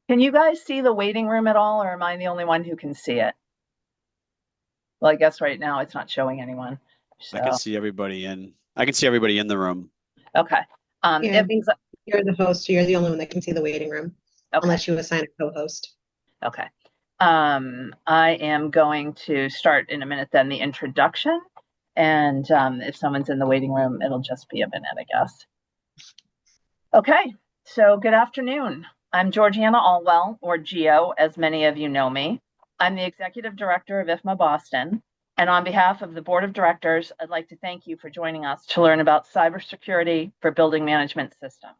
Can you guys see the waiting room at all, or am I the only one who can see it? Well, I guess right now it's not showing anyone. I can So, see everybody in the room. okay. Yeah, It means, you're the host, so you're the only one that can see the waiting room, okay. unless you assign a co-host. Okay. I am going to start in a minute then the introduction. And if someone's in the waiting room, it'll just be a minute, I guess. Okay, so good afternoon. I'm Georgiana Allwell, or Geo, as many of you know me. I'm the Executive Director of IFMA Boston. And on behalf of the Board of Directors, I'd like to thank you for joining us to learn about cybersecurity for building management systems.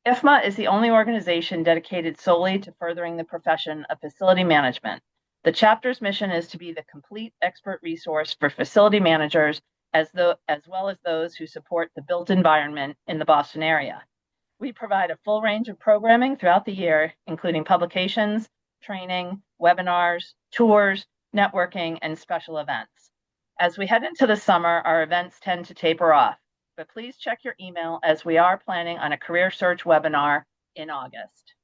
IFMA is the only organization dedicated solely to furthering the profession of facility management. The chapter's mission is to be the complete expert resource for facility managers as well as those who support the built environment in the Boston area. We provide a full range of programming throughout the year, including publications, training, webinars, tours, networking, and special events. As we head into the summer, our events tend to taper off, but please check your email as we are planning on a career search webinar in August.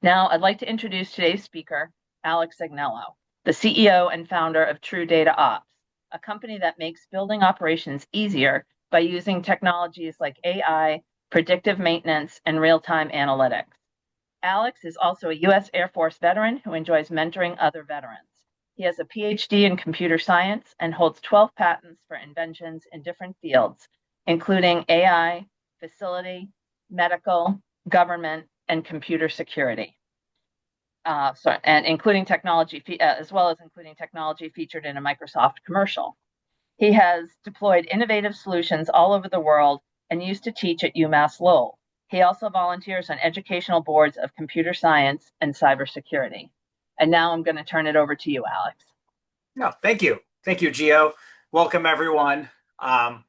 Now, I'd like to introduce today's speaker, Alex Agnello, the CEO and founder of True Data Ops, a company that makes building operations easier by using technologies like AI, predictive maintenance, and real-time analytics. Alex is also a U.S. Air Force veteran who enjoys mentoring other veterans. He has a PhD in computer science and holds 12 patents for inventions in different fields, including AI, facility, medical, government, and computer security. And including technology, as well as including technology featured in a Microsoft commercial. He has deployed innovative solutions all over the world and used to teach at UMASS Lowell. He also volunteers on educational boards of computer science and cybersecurity. And now I'm going to turn it over to you, Alex. No, thank you. Thank you, Gio. Welcome, everyone. I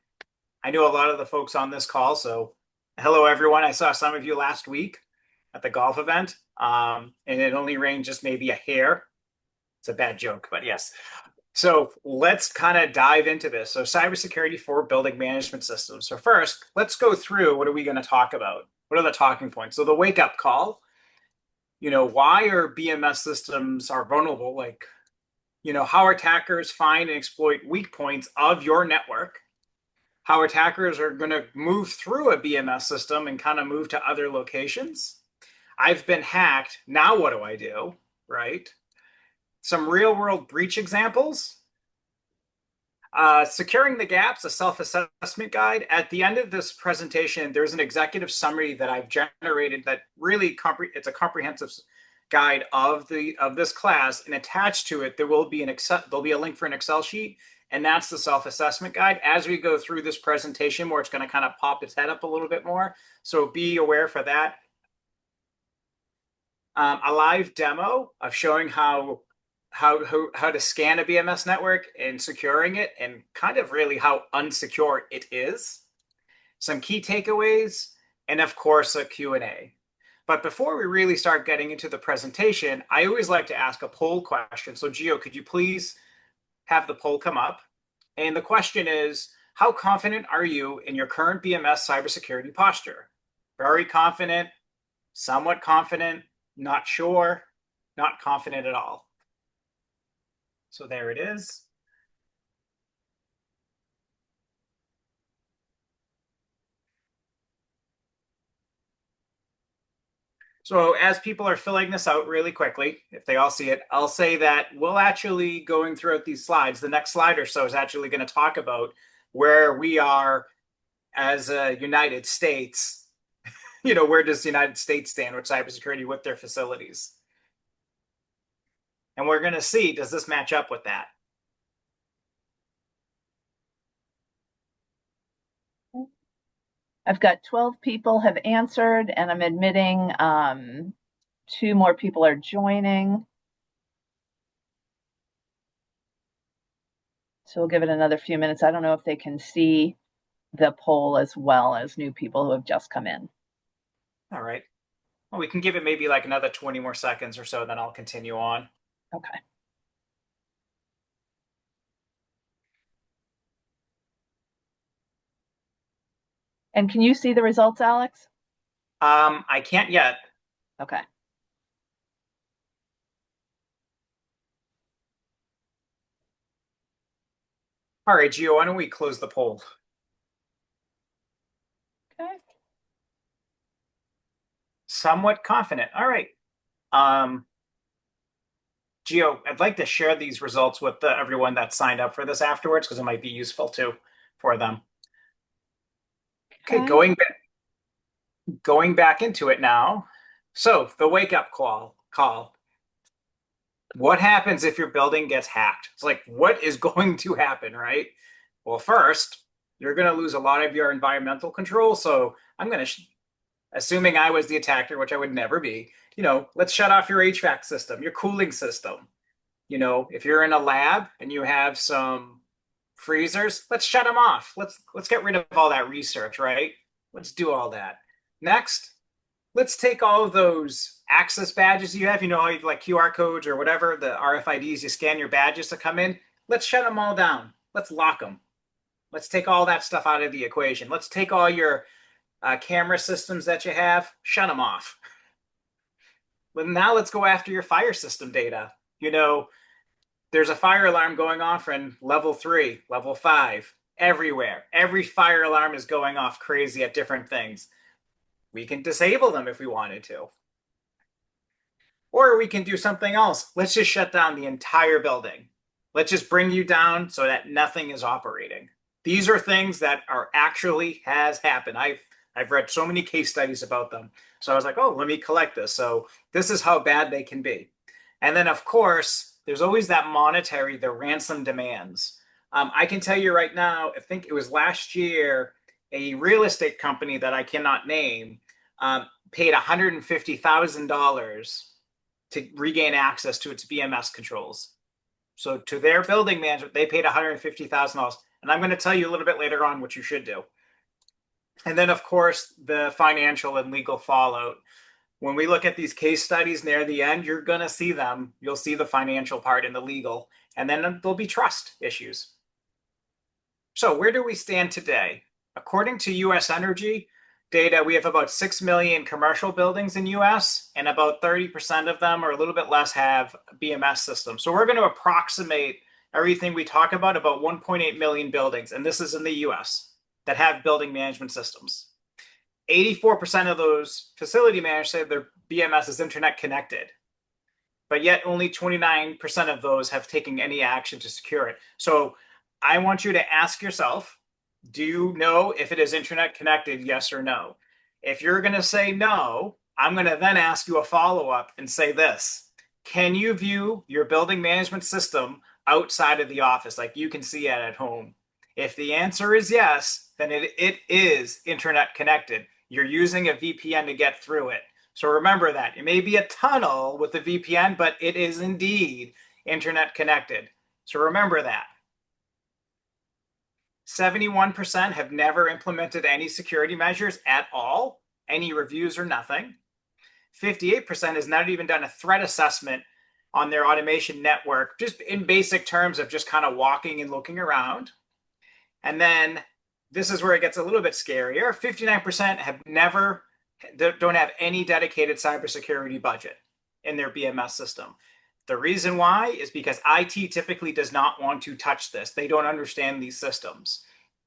knew a lot of the folks on this call, so hello, everyone. I saw some of you last week at the golf event, and it only rained just maybe a hair. It's a bad joke, but yes. So let's kind of dive into this. So cybersecurity for building management systems. So first, let's go through what are we going to talk about? What are the talking points? So the wake-up call, why are BMS systems are vulnerable? Like, how attackers find and exploit weak points of your network, how attackers are going to move through a BMS system and kind of move to other locations. I've been hacked. Now what do I do? Right? Some real world breach examples. Securing the gaps, a self-assessment guide. At the end of this presentation, there's an executive summary that I've generated that really it's a comprehensive guide of this class, and attached to it there'll be a link for an Excel sheet, and that's the self-assessment guide. As we go through this presentation more, it's going to kind of pop its head up a little bit more, so be aware for that. A live demo of showing how to scan a BMS network and securing it, and kind of really how unsecure it is. Some key takeaways, and of course a Q&A. But before we really start getting into the presentation, I always like to ask a poll question. So Gio, could you please have the poll come up? And the question is, how confident are you in your current BMS cybersecurity posture? Very confident, somewhat confident, not sure, not confident at all. So there it is. So as people are filling this out really quickly, if they all see it, I'll say that we'll actually, going throughout these slides, the next slide or so is actually going to talk about where we are as a United States. Where does the United States stand with cybersecurity with their facilities? And we're going to see, does this match up with that? I've got 12 people have answered, and I'm admitting 2 more people are joining. So we'll give it another few minutes. I don't know if they can see the poll as well as new people who have just come in. All right. Well, we can give it maybe like another 20 more seconds or so, then I'll continue on. Okay. And can you see the results, Alex? I can't yet. Okay. All right, Gio, why don't we close the poll? Okay. Somewhat confident. All right. Gio, I'd like to share these results with everyone that signed up for this afterwards because it might be useful too for them. Okay, going back into it now. So the wake up call. What happens if your building gets hacked? It's like, what is going to happen, right? Well, first, you're going to lose a lot of your environmental control. So I'm going to, assuming I was the attacker, which I would never be, let's shut off your HVAC system, your cooling system. If you're in a lab and you have some freezers, let's shut them off. Let's get rid of all that research, right? Let's do all that. Next, let's take all of those access badges you have, how you like QR codes or whatever, the RFIDs, you scan your badges to come in. Let's shut them all down. Let's lock them. Let's take all that stuff out of the equation. Let's take all your camera systems that you have, shut them off. But now let's go after your fire system data. There's a fire alarm going off in level 3, level 5, everywhere. Every fire alarm is going off crazy at different things. We can disable them if we wanted to. Or we can do something else. Let's just shut down the entire building. Let's just bring you down so that nothing is operating. These are things that actually has happened. I've read so many case studies about them. So I was like, oh, let me collect this. So this is how bad they can be. And then, of course, there's always that the ransom demands. I can tell you right now, I think it was last year, a real estate company that I cannot name paid $150,000 to regain access to its BMS controls. So to their building management, they paid $150,000. And I'm going to tell you a little bit later on what you should do. And then, of course, the financial and legal fallout. When we look at these case studies near the end, you're going to see them. You'll see the financial part and the legal. And then there'll be trust issues. So where do we stand today? According to U.S. Energy data, we have about 6 million commercial buildings in U.S., and about 30% of them, or a little bit less, have BMS systems. So we're going to approximate everything we talk about 1.8 million buildings, and this is in the U.S., that have building management systems. 84% of those facility managers say their BMS is internet connected, but yet only 29% of those have taken any action to secure it. So I want you to ask yourself, do you know if it is internet connected, yes or no? If you're going to say no, I'm going to then ask you a follow-up and say this. Can you view your building management system outside of the office, like you can see it at home? If the answer is yes, then it is internet connected. You're using a VPN to get through it. So remember that. It may be a tunnel with a VPN, but it is indeed internet connected. So remember that. 71% have never implemented any security measures at all, any reviews or nothing. 58% has not even done a threat assessment on their automation network, just in basic terms of just kind of walking and looking around. And then this is where it gets a little bit scarier. 59% don't have any dedicated cybersecurity budget in their BMS system. The reason why is because IT typically does not want to touch this. They don't understand these systems.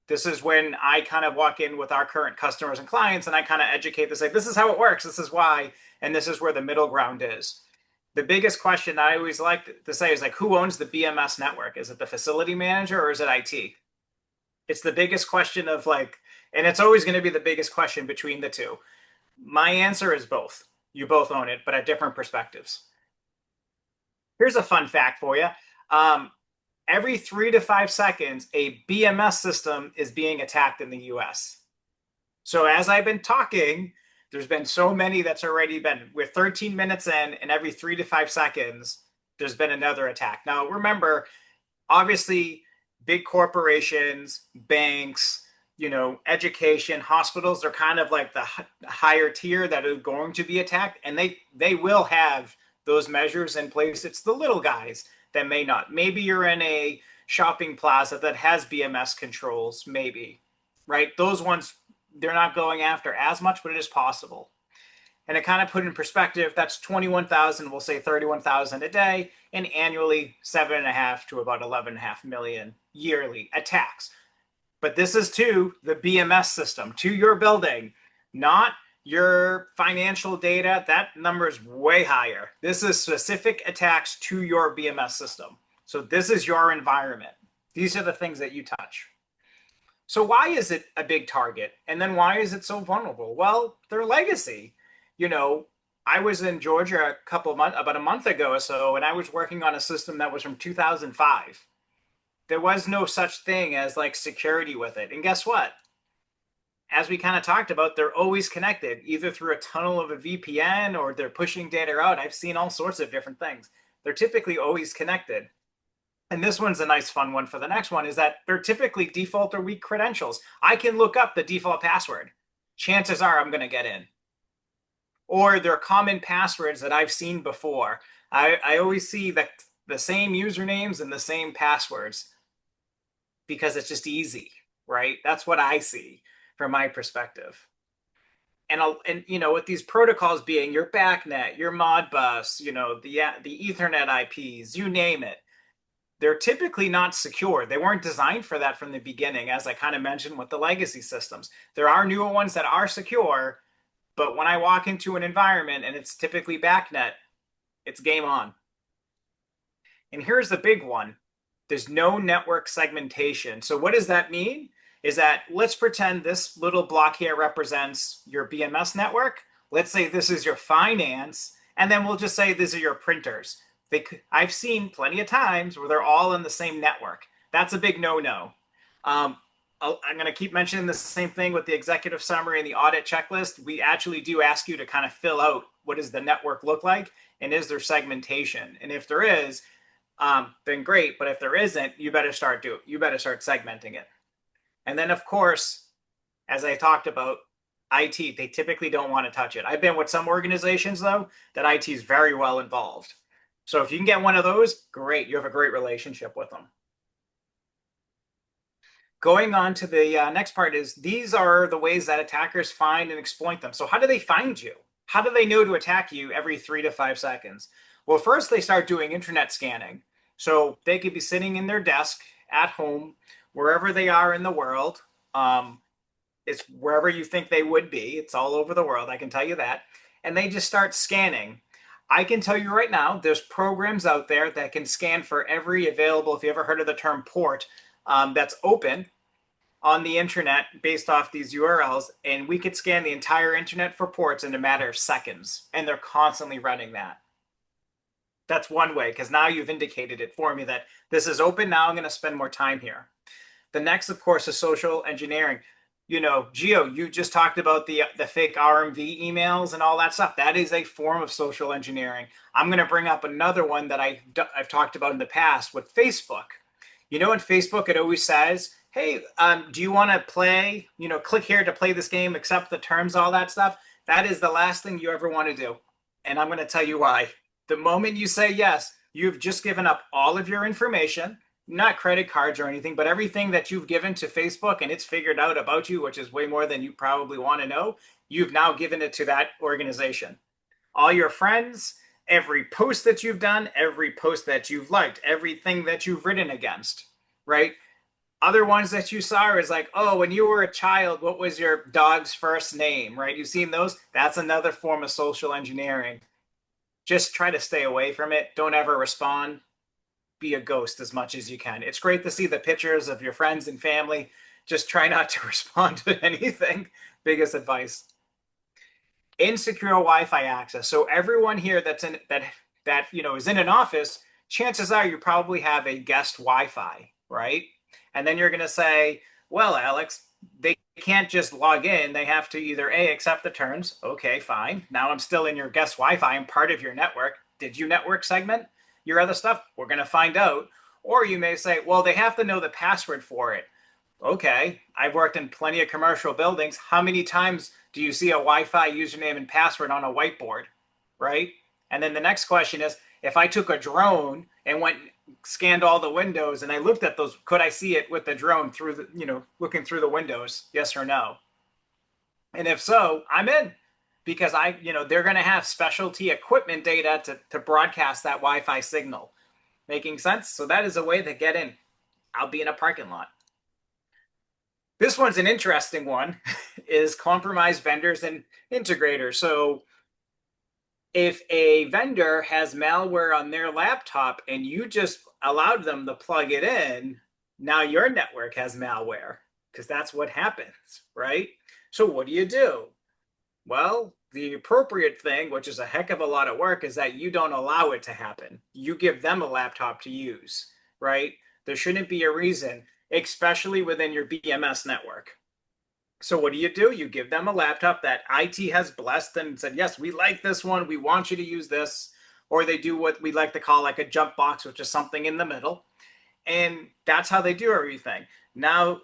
This is when I kind of walk in with our current customers and clients and I kind of educate them, say, this is how it works, this is why, and this is where the middle ground is. The biggest question I always like to say is like, who owns the BMS network? Is it the facility manager or is it IT? It's the biggest question of like, and it's always going to be the biggest question between the two. My answer is both. You both own it, but at different perspectives. Here's a fun fact for you. Every 3 to 5 seconds, a BMS system is being attacked in the US. So as I've been talking, there's been so many that's already been, we're 13 minutes in, and every 3 to 5 seconds, there's been another attack. Now, remember, obviously, big corporations, banks, education, hospitals are kind of like the higher tier that are going to be attacked, and they will have those measures in place. It's the little guys that may not. Maybe you're in a shopping plaza that has BMS controls, maybe, right? Those ones they're not going after as much, but it is possible. And it kind of put in perspective, that's 21,000, we'll say 31,000 a day, and annually 7.5 to about 11.5 million yearly attacks. But this is to the BMS system, to your building, not your financial data. That number is way higher. This is specific attacks to your BMS system. So this is your environment. These are the things that you touch. So why is it a big target? And then why is it so vulnerable? Well, their legacy. You know, I was in Georgia about a month ago or so, and I was working on a system that was from 2005. There was no such thing as like security with it. And guess what? As we kind of talked about, they're always connected, either through a tunnel of a VPN or they're pushing data out. I've seen all sorts of different things. They're typically always connected. And this one's a nice fun one for the next one, is that they're typically default or weak credentials. I can look up the default password. Chances are I'm going to get in. Or they're common passwords that I've seen before. I always see the same usernames and the same passwords because it's just easy, right? That's what I see from my perspective. And you know, with these protocols being your BACnet, your Modbus, you know, the Ethernet IPs, you name it, they're typically not secure. They weren't designed for that from the beginning, as I kind of mentioned with the legacy systems. There are newer ones that are secure, but when I walk into an environment and it's typically BACnet, it's game on. And here's the big one. There's no network segmentation. So what does that mean? Is that, let's pretend this little block here represents your BMS network. Let's say this is your finance, and then we'll just say these are your printers. I've seen plenty of times where they're all in the same network. That's a big no-no. I'm going to keep mentioning the same thing with the executive summary and the audit checklist. We actually do ask you to kind of fill out, what does the network look like, and is there segmentation? And if there is, then great. But if there isn't, you better start segmenting it. And then, of course, as I talked about, IT, they typically don't want to touch it. I've been with some organizations, though, that IT is very well involved. So if you can get one of those, great. You have a great relationship with them. Going on to the next part is, these are the ways that attackers find and exploit them. So how do they find you? How do they know to attack you every 3 to 5 seconds? Well, first they start doing internet scanning. So they could be sitting in their desk at home, wherever they are in the world. It's wherever you think they would be. It's all over the world, I can tell you that. And they just start scanning. I can tell you right now, there's programs out there that can scan for every available, if you ever heard of the term port, that's open on the internet based off these URLs. And we could scan the entire internet for ports in a matter of seconds. And they're constantly running that. That's one way, because now you've indicated it for me that this is open. Now I'm going to spend more time here. The next, of course, is social engineering. You know, Gio, you just talked about the fake RMV emails and all that stuff. That is a form of social engineering. I'm going to bring up another one that I've talked about in the past with Facebook. You know, in Facebook, it always says, hey, do you want to play, you know, click here to play this game, accept the terms, all that stuff. That is the last thing you ever want to do. And I'm going to tell you why. The moment you say yes, you've just given up all of your information, not credit cards or anything, but everything that you've given to Facebook and it's figured out about you, which is way more than you probably want to know. You've now given it to that organization. All your friends, every post that you've done, every post that you've liked, everything that you've written against, right? Other ones that you saw is like, oh, when you were a child, what was your dog's first name, right? You've seen those? That's another form of social engineering. Just try to stay away from it. Don't ever respond. Be a ghost as much as you can. It's great to see the pictures of your friends and family. Just try not to respond to anything. Biggest advice. Insecure Wi-Fi access. So everyone here that's in that you know is in an office, chances are you probably have a guest Wi-Fi, right? And then you're going to say, well, Alex, they can't just log in. They have to either A, accept the terms. Okay, fine. Now I'm still in your guest Wi-Fi. I'm part of your network. Did you network segment your other stuff? We're going to find out. Or you may say, well, they have to know the password for it. Okay, I've worked in plenty of commercial buildings. How many times do you see a Wi-Fi username and password on a whiteboard, right? And then the next question is, if I took a drone and went scanned all the windows and I looked at those, could I see it with the drone through the, you know, looking through the windows? Yes or no? And if so, I'm in, because they're going to have specialty equipment data to broadcast that Wi-Fi signal. Making sense? So that is a way to get in. I'll be in a parking lot. This one's an interesting one, is compromised vendors and integrators. So if a vendor has malware on their laptop and you just allowed them to plug it in, now your network has malware, because that's what happens, right? So what do? Well, the appropriate thing, which is a heck of a lot of work, is that you don't allow it to happen. You give them a laptop to use, right? There shouldn't be a reason, especially within your BMS network. So what do? You give them a laptop that IT has blessed and said, yes, we like this one. We want you to use this. Or they do what we like to call like a jump box, which is something in the middle. And that's how they do everything. Now,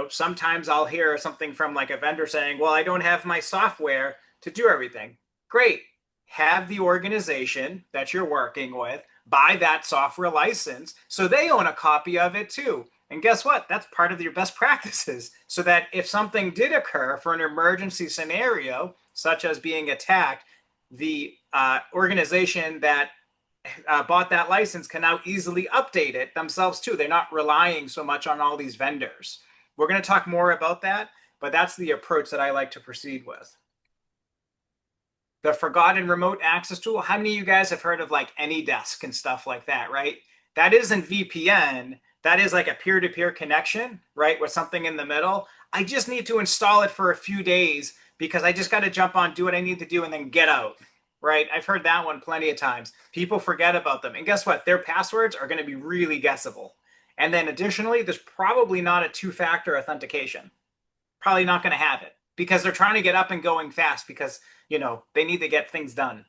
sometimes I'll hear something from like a vendor saying, well, I don't have my software to do everything. Great. Have the organization that you're working with buy that software license so they own a copy of it too. And guess what? That's part of your best practices, so that if something did occur for an emergency scenario, such as being attacked, the organization that bought that license can now easily update it themselves too. They're not relying so much on all these vendors. We're going to talk more about that, but that's the approach that I like to proceed with. The forgotten remote access tool. How many of you guys have heard of like AnyDesk and stuff like that, right? That isn't VPN. That is like a peer-to-peer connection, right? With something in the middle. I just need to install it for a few days because I just got to jump on, do what I need to do, and then get out, right? I've heard that one plenty of times. People forget about them. And guess what? Their passwords are going to be really guessable. And then additionally, there's probably not a two-factor authentication. Probably not going to have it because they're trying to get up and going fast because, they need to get things done.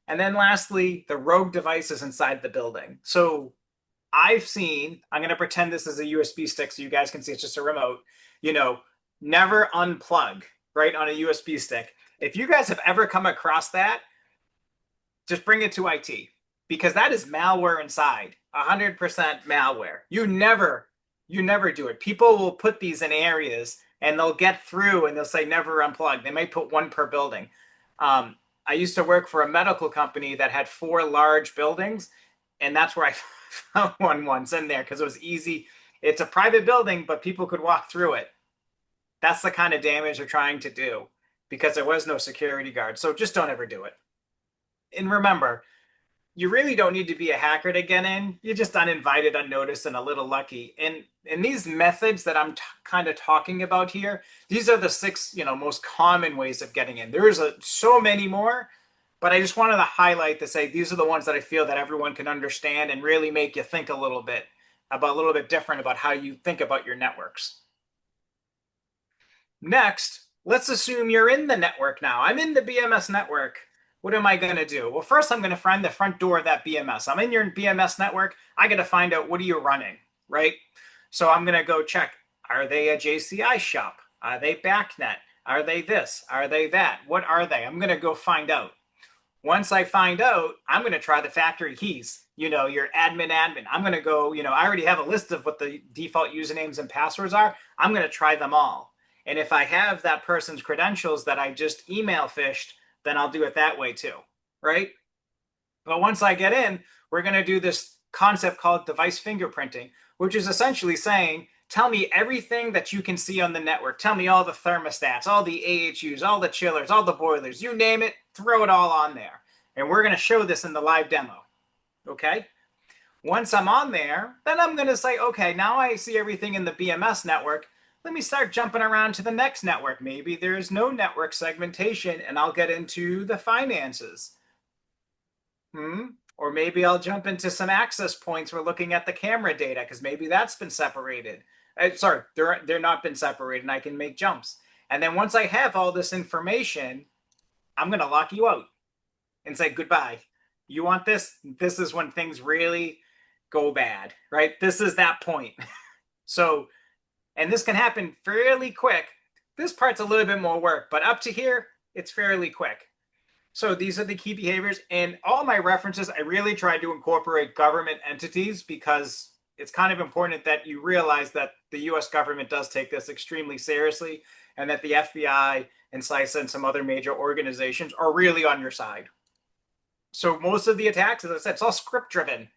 And then lastly, the rogue devices inside the building. So I'm going to pretend this is a USB stick so you guys can see it's just a remote, never unplug, right, on a USB stick. If you guys have ever come across that, just bring it to IT, because that is malware inside, 100% malware. You never do it. People will put these in areas and they'll get through and they'll say never unplug. They might put one per building. I used to work for a medical company that had 4 large buildings, and that's where I found one once in there because it was easy. It's a private building, but people could walk through it. That's the kind of damage they're trying to do because there was no security guard. So just don't ever do it. And remember, you really don't need to be a hacker to get in. You're just uninvited, unnoticed, and a little lucky. And these methods that I'm kind of talking about here, these are the 6, most common ways of getting in. There's so many more, but I just wanted to highlight to say these are the ones that I feel that everyone can understand and really make you think a little bit different about how you think about your networks. Next, let's assume you're in the network now. I'm in the BMS network. What am I going to do? Well, first, I'm going to find the front door of that BMS. I'm in your BMS network. I got to find out, what are you running, right? So I'm going to go check. Are they a JCI shop? Are they BACnet? Are they this? Are they that? What are they? I'm going to go find out. Once I find out, I'm going to try the factory keys, your admin. I'm going to go, I already have a list of what the default usernames and passwords are. I'm going to try them all. And if I have that person's credentials that I just email phished, then I'll do it that way too, right? But once I get in, we're going to do this concept called device fingerprinting, which is essentially saying, tell me everything that you can see on the network. Tell me all the thermostats, all the AHUs, all the chillers, all the boilers, you name it, throw it all on there. And we're going to show this in the live demo, okay? Once I'm on there, then I'm going to say, okay, now I see everything in the BMS network. Let me start jumping around to the next network. Maybe there's no network segmentation and I'll get into the finances. Or maybe I'll jump into some access points. We're looking at the camera data because maybe that's been separated. Sorry, they're not been separated and I can make jumps. And then once I have all this information, I'm going to lock you out and say goodbye. You want this? This is when things really go bad, right? This is that point. So, and this can happen fairly quick. This part's a little bit more work, but up to here, it's fairly quick. So these are the key behaviors. And all my references, I really try to incorporate government entities because it's kind of important that you realize that the US government does take this extremely seriously, and that the FBI and CISA and some other major organizations are really on your side. So most of the attacks, as I said, it's all script driven.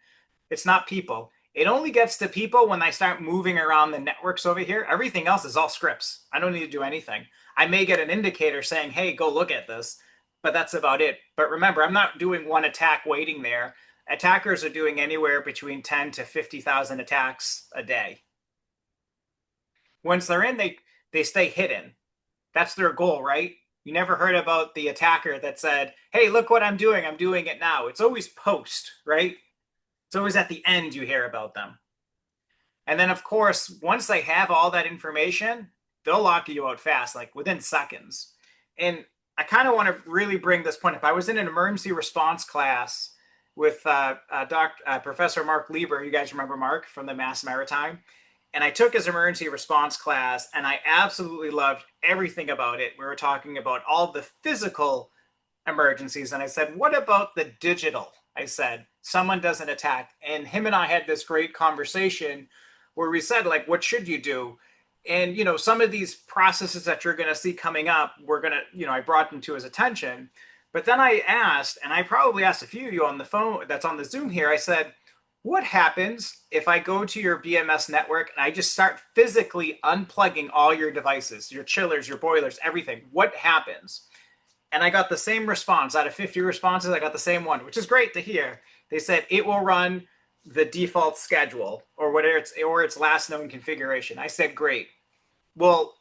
It's not people. It only gets to people when they start moving around the networks over here. Everything else is all scripts. I don't need to do anything. I may get an indicator saying, hey, go look at this, but that's about it. But remember, I'm not doing one attack waiting there. Attackers are doing anywhere between 10 to 50,000 attacks a day. Once they're in, they stay hidden. That's their goal, right? You never heard about the attacker that said, hey, look what I'm doing it now. It's always post, right? It's always at the end you hear about them. And then, of course, once they have all that information, they'll lock you out fast, like within seconds. And I kind of want to really bring this point up. I was in an emergency response class with Professor Mark Lieber. You guys remember Mark from the Mass Maritime? And I took his emergency response class, and I absolutely loved everything about it. We were talking about all the physical emergencies, and I said, what about the digital? I said, someone does an attack. And him and I had this great conversation where we said, like, what should you do? And, you know, some of these processes that you're going to see coming up, we're going to, you know, I brought them to his attention. But then I asked, and I probably asked a few of you on the phone that's on the Zoom here, I said, what happens if I go to your BMS network and I just start physically unplugging all your devices, your chillers, your boilers, everything? What happens? And I got the same response. Out of 50 responses, I got the same one, which is great to hear. They said it will run the default schedule or whatever its last known configuration. I said, great. Well,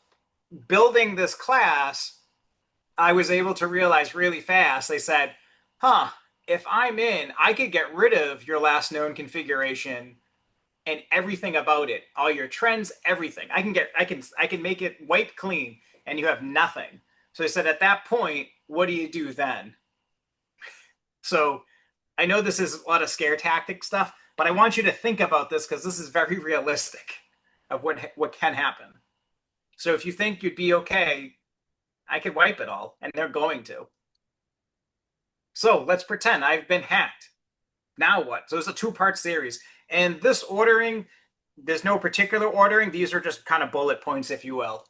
building this class, I was able to realize really fast. They said, if I'm in, I could get rid of your last known configuration and everything about it, all your trends, everything. I can make it wipe clean and you have nothing. So they said, at that point, what do you do then? So I know this is a lot of scare tactic stuff, but I want you to think about this because this is very realistic of what can happen. So if you think you'd be okay, I could wipe it all, and they're going to. So let's pretend I've been hacked. Now what? So it's a two-part series. And this ordering, there's no particular ordering. These are just kind of bullet points, if you will.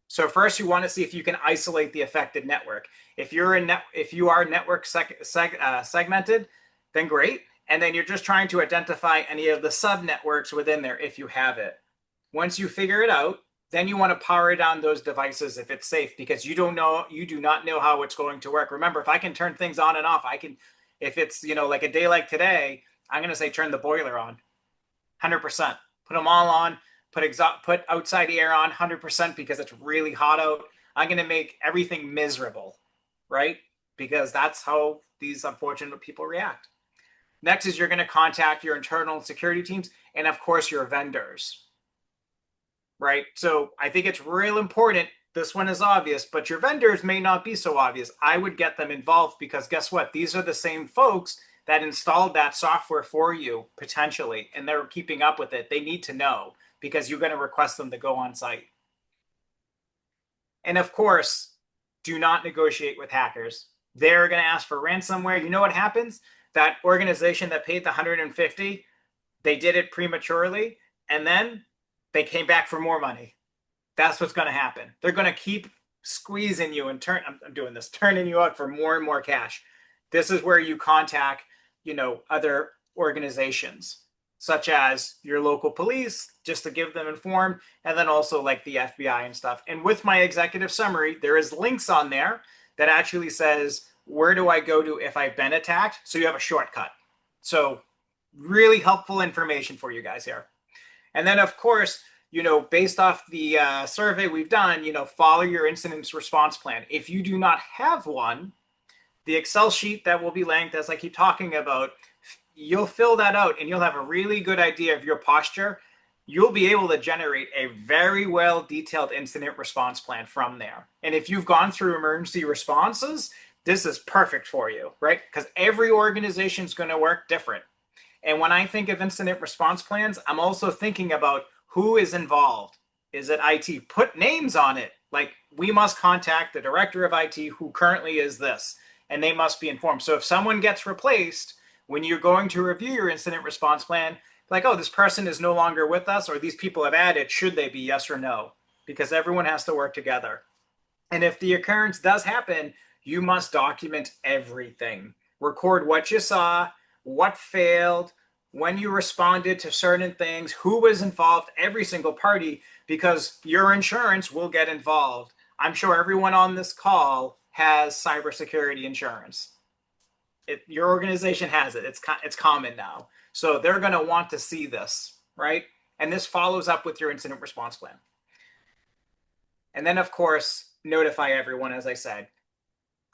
So first, you want to see if you can isolate the affected network. If you are network segmented, then great. And then you're just trying to identify any of the subnetworks within there if you have it. Once you figure it out, then you want to power down those devices if it's safe, because you do not know how it's going to work. Remember, if I can turn things on and off, if it's, like a day like today, I'm going to say turn the boiler on 100%, put them all on, put outside air on 100% because it's really hot out. I'm going to make everything miserable, right? Because that's how these unfortunate people react. Next is you're going to contact your internal security teams and, of course, your vendors. Right? So I think it's real important. This one is obvious, but your vendors may not be so obvious. I would get them involved because guess what? These are the same folks that installed that software for you potentially, and they're keeping up with it. They need to know because you're going to request them to go on site. And of course, do not negotiate with hackers. They're going to ask for ransomware. You know what happens? That organization that paid the $150, they did it prematurely, and then they came back for more money. That's what's going to happen. They're going to keep squeezing you and turning you out for more and more cash. This is where you contact, other organizations, such as your local police, just to give them informed, and then also like the FBI and stuff. And with my executive summary, there is links on there that actually says, where do I go to if I've been attacked? So you have a shortcut. So really helpful information for you guys here. And then, of course, based off the survey we've done, follow your incident response plan. If you do not have one, the Excel sheet that will be linked, as I keep talking about, you'll fill that out and you'll have a really good idea of your posture. You'll be able to generate a very well detailed incident response plan from there. And if you've gone through emergency responses, this is perfect for you, right? Because every organization is going to work different. And when I think of incident response plans, I'm also thinking about who is involved. Is it IT? Put names on it. Like, we must contact the director of IT who currently is this, and they must be informed. So if someone gets replaced, when you're going to review your incident response plan, like, oh, this person is no longer with us, or these people have added, should they be, yes or no? Because everyone has to work together. And if the occurrence does happen, you must document everything. Record what you saw, what failed, when you responded to certain things, who was involved, every single party, because your insurance will get involved. I'm sure everyone on this call has cybersecurity insurance. Your organization has it. It's common now. So they're going to want to see this, right? And this follows up with your incident response plan. And then, of course, notify everyone, as I said,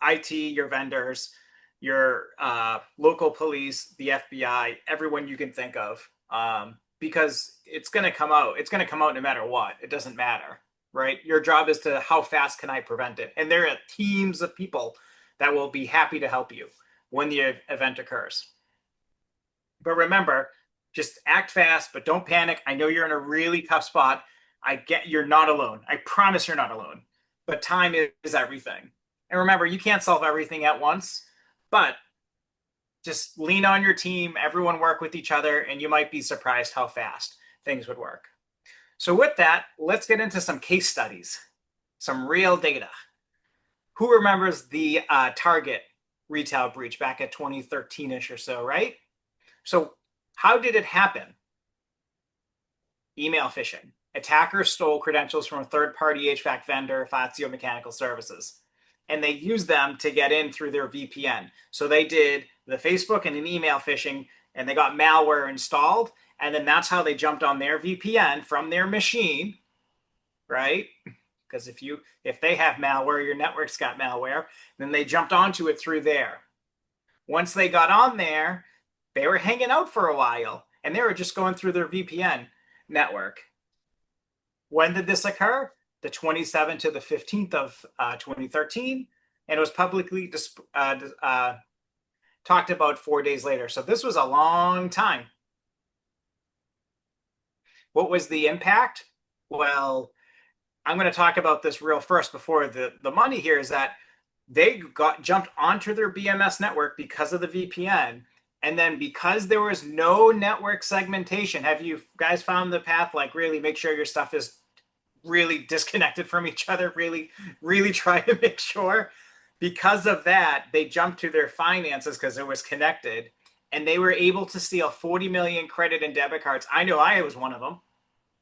IT, your vendors, your local police, the FBI, everyone you can think of, because it's going to come out. It's going to come out no matter what. It doesn't matter, right? Your job is to how fast can I prevent it? And there are teams of people that will be happy to help you when the event occurs. But remember, just act fast, but don't panic. I know you're in a really tough spot. I get you're not alone. I promise you're not alone. But time is everything. And remember, you can't solve everything at once, but just lean on your team, everyone work with each other, and you might be surprised how fast things would work. So with that, let's get into some case studies, some real data. Who remembers the Target retail breach back at 2013-ish or so, right? So how did it happen? Email phishing. Attackers stole credentials from a third-party HVAC vendor, Fazio Mechanical Services, and they used them to get in through their VPN. So they did the Facebook and an email phishing, and they got malware installed, and then that's how they jumped on their VPN from their machine, right? Because if they have malware, your network's got malware, then they jumped onto it through there. Once they got on there, they were hanging out for a while, and they were just going through their VPN network. When did this occur? The 27th to the 15th of 2013, and it was publicly talked about 4 days later. So this was a long time. What was the impact? Well, I'm going to talk about this real first before the money here is that they jumped onto their BMS network because of the VPN. And then because there was no network segmentation, have you guys found the path? Like really make sure your stuff is really disconnected from each other, really try to make sure. Because of that, they jumped to their finances because it was connected, and they were able to steal 40 million credit and debit cards. I know I was one of them.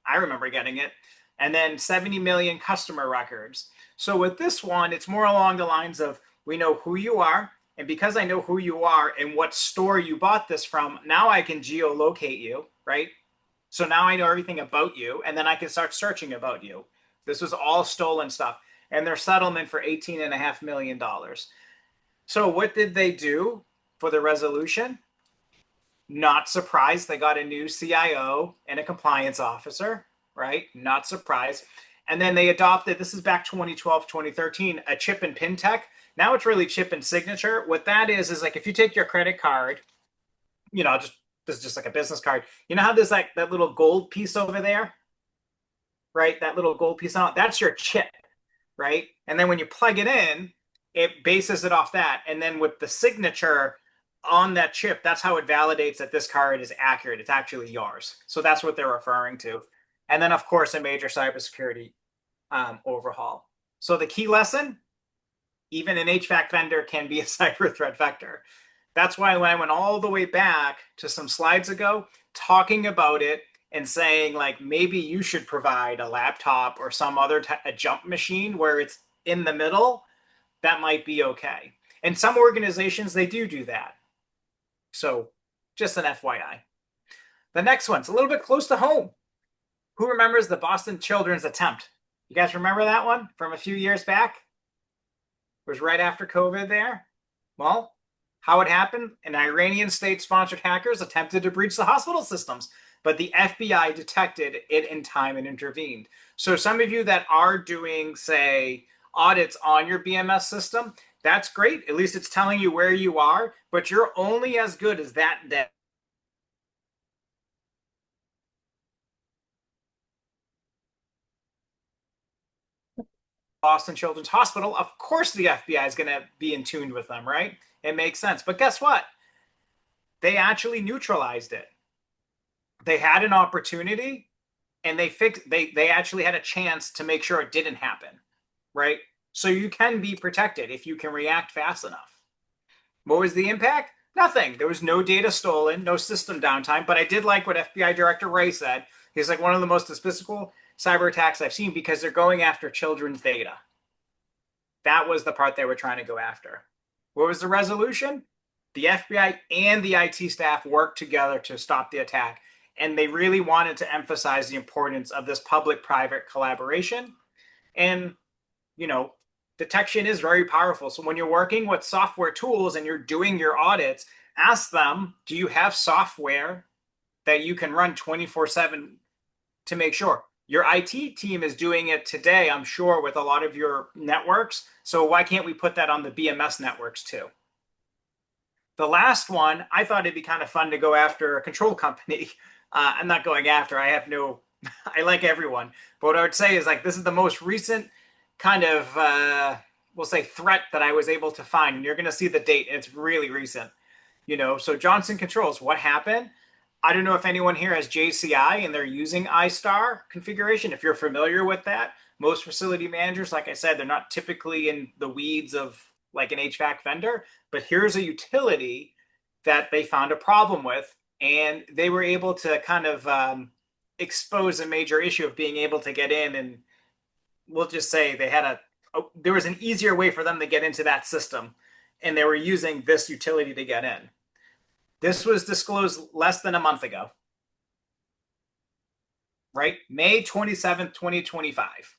I remember getting it. And then 70 million customer records. So with this one, it's more along the lines of we know who you are, and because I know who you are and what store you bought this from, now I can geolocate you, right? So now I know everything about you, and then I can start searching about you. This was all stolen stuff. And their settlement for $18.5 million. So what did they do for the resolution? Not surprised. They got a new CIO and a compliance officer, right? Not surprised. And then they adopted, this is back 2012, 2013, a chip and pin tech. Now it's really chip and signature. What that is like if you take your credit card, this is just like a business card. You know how there's like that little gold piece over there, right? That little gold piece on it, that's your chip, right? And then when you plug it in, it bases it off that. And then with the signature on that chip, that's how it validates that this card is accurate. It's actually yours. So that's what they're referring to. And then, of course, a major cybersecurity overhaul. So the key lesson, even an HVAC vendor can be a cyber threat vector. That's why when I went all the way back to some slides ago, talking about it and saying like maybe you should provide a laptop or some other a jump machine where it's in the middle, that might be okay. And some organizations, they do that. So just an FYI. The next one's a little bit close to home. Who remembers the Boston Children's attempt? You guys remember that one from a few years back? It was right after COVID there. Well, how it happened? An Iranian state-sponsored hackers attempted to breach the hospital systems, but the FBI detected it in time and intervened. So some of you that are doing, say, audits on your BMS system, that's great. At least it's telling you where you are, but you're only as good as that day. Boston Children's Hospital, of course the FBI is going to be in tune with them, right? It makes sense. But guess what? They actually neutralized it. they had an opportunity and they actually had a chance to make sure it didn't happen, right? So you can be protected if you can react fast enough. What was the impact? Nothing. There was no data stolen, no system downtime. But I did like what FBI Director Wray said. He's like, one of the most despicable cyber attacks I've seen because they're going after children's data. That was the part they were trying to go after. What was the resolution? The FBI and the IT staff worked together to stop the attack. And they really wanted to emphasize the importance of this public-private collaboration. And, you know, detection is very powerful. So when you're working with software tools and you're doing your audits, ask them, do you have software that you can run 24/7 to make sure? Your IT team is doing it today, I'm sure, with a lot of your networks. So why can't we put that on the BMS networks too? The last one, I thought it'd be kind of fun to go after a control company. I'm not going after, I have no, I like everyone. But what I would say is like, this is the most recent kind of, we'll say threat that I was able to find. And you're going to see the date. It's really recent, you know. So Johnson Controls, what happened? I don't know if anyone here has JCI and they're using iStar configuration. If you're familiar with that, most facility managers, like I said, they're not typically in the weeds of like an HVAC vendor, but here's a utility that they found a problem with, and they were able to kind of expose a major issue of being able to get in. And we'll just say they had there was an easier way for them to get into that system, and they were using this utility to get in. This was disclosed less than a month ago, right? May 27th, 2025.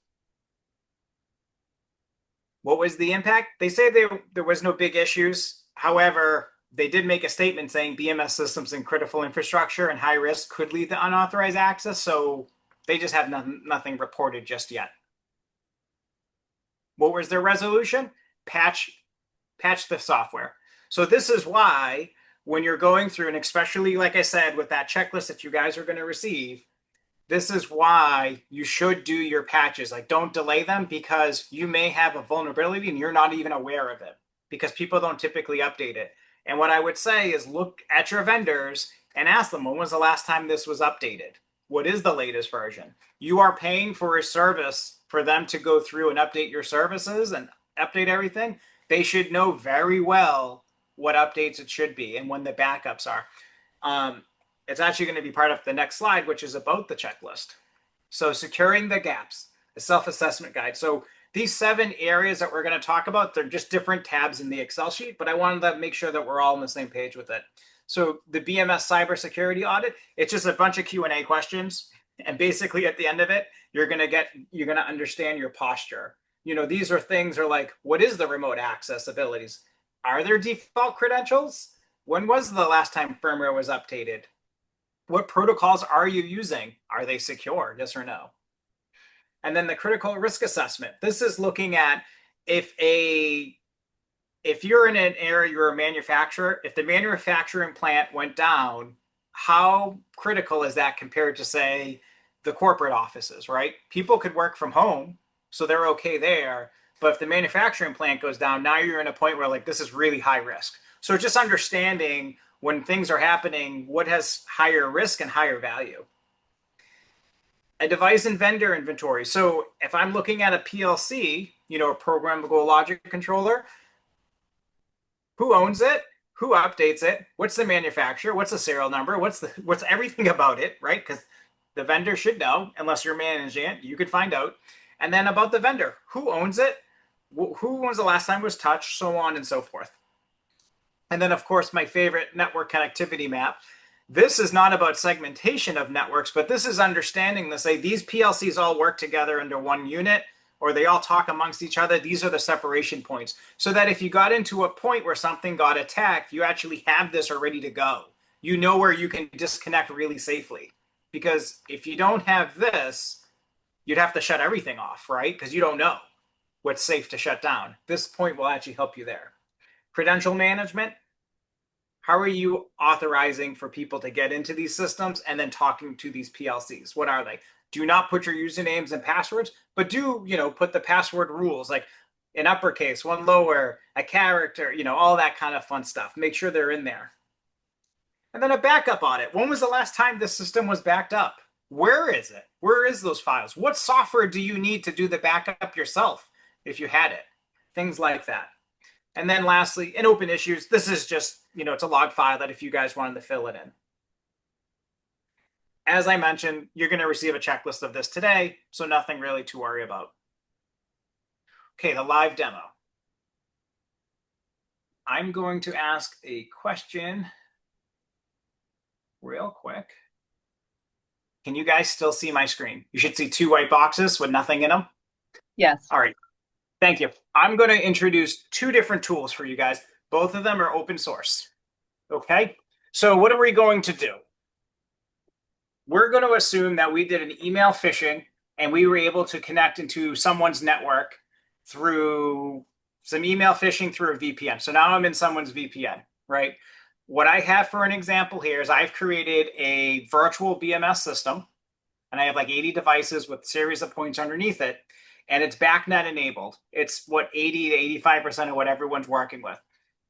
What was the impact? They say there was no big issues. However, they did make a statement saying BMS systems and critical infrastructure and high risk could lead to unauthorized access. So they just have nothing reported just yet. What was their resolution? Patch the software. So this is why when you're going through, and especially like I said, with that checklist that you guys are going to receive, this is why you should do your patches. Like, don't delay them, because you may have a vulnerability and you're not even aware of it because people don't typically update it. And what I would say is look at your vendors and ask them, when was the last time this was updated? What is the latest version? You are paying for a service for them to go through and update your services and update everything. They should know very well what updates it should be and when the backups are. It's actually going to be part of the next slide, which is about the checklist. So securing the gaps, the self-assessment guide. So these 7 areas that we're going to talk about, they're just different tabs in the Excel sheet, but I wanted to make sure that we're all on the same page with it. So the BMS cybersecurity audit, it's just a bunch of Q&A questions. And basically at the end of it, you're going to understand your posture. You know, these are things are like, what is the remote access abilities? Are there default credentials? When was the last time firmware was updated? What protocols are you using? Are they secure? Yes or no? And then the critical risk assessment. This is looking at if you're in an area, you're a manufacturer, if the manufacturing plant went down, how critical is that compared to, say, the corporate offices, right? People could work from home, so they're okay there. But if the manufacturing plant goes down, now you're in a point where like this is really high risk. So just understanding when things are happening, what has higher risk and higher value. A device and vendor inventory. So if I'm looking at a PLC, you know, a programmable logic controller, who owns it? Who updates it? What's the manufacturer? What's the serial number? What's everything about it, right? Because the vendor should know, unless you're managing it, you could find out. And then about the vendor, who owns it? Who was the last time it was touched? So on and so forth. And then, of course, my favorite network connectivity map. This is not about segmentation of networks, but this is understanding to say these PLCs all work together under one unit, or they all talk amongst each other. These are the separation points. So that if you got into a point where something got attacked, you actually have this ready to go. You know where you can disconnect really safely. Because if you don't have this, you'd have to shut everything off, right? Because you don't know what's safe to shut down. This point will actually help you there. Credential management. How are you authorizing for people to get into these systems and then talking to these PLCs? What are they? Do not put your usernames and passwords, but do, you know, put the password rules, like in uppercase, one lower, a character, you know, all that kind of fun stuff. Make sure they're in there. And then a backup audit. When was the last time this system was backed up? Where is it? Where is those files? What software do you need to do the backup yourself if you had it? Things like that. And then lastly, in open issues, this is just, it's a log file that if you guys wanted to fill it in. As I mentioned, you're going to receive a checklist of this today, so nothing really to worry about. Okay, the live demo. I'm going to ask a question real quick. Can you guys still see my screen? You should see 2 white boxes with nothing in them. Yes. All right. Thank you. I'm going to introduce 2 different tools for you guys. Both of them are open source. Okay. So what are we going to do? We're going to assume that we did an email phishing and we were able to connect into someone's network through some email phishing through a VPN. So now I'm in someone's VPN, right? What I have for an example here is I've created a virtual BMS system, and I have like 80 devices with a series of points underneath it, and it's BACnet enabled. It's what 80 to 85% of what everyone's working with.